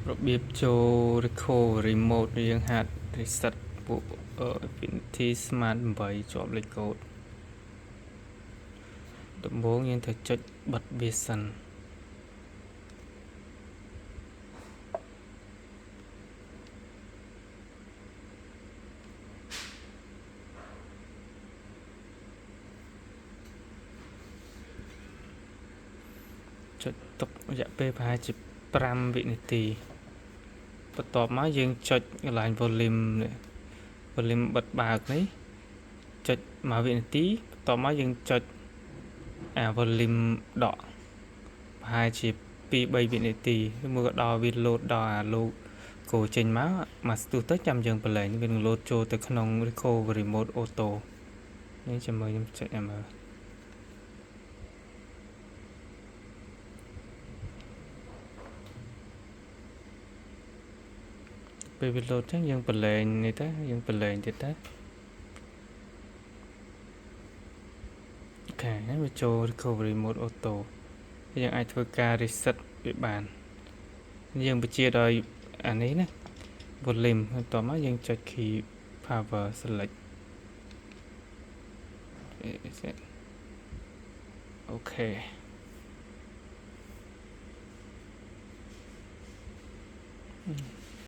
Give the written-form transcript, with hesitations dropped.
របៀបចូល recovery mode យើងហាត់ reset ពួក Infinity Smart 8ជាប់លេខកូដដំបូងយើងត្រូវចុចបិទវាសិនចុចទុករយៈពេលប្រហែលជា5វិនាទីបន្ទាប់មកយើងចុចកន្លែង volume បិទបើកនេះចុច1វិនាទីបន្ទាប់មកយើងចុចvolume ដកប្រហែលជា2-3វិនាទីមួយក៏ដល់វា load ដល់អា logo ចេញមកស្ទុះទៅចាំយើងប្រឡែងវានឹង load ចូលទៅក្នុង recovery mode auto នេះជាមួយខ្ញុំចុចមើលពេលវា load ចឹងយើងប្រឡែងនេះទៅយើងប្រឡែងទៀតទៅអូខេហើយវាចូល recovery mode auto យើងអាចធ្វើការ reset វាបានយើងបញ្ជាដោយអានេះណា volume បន្ទាប់មកយើងចុច key power select អូខេ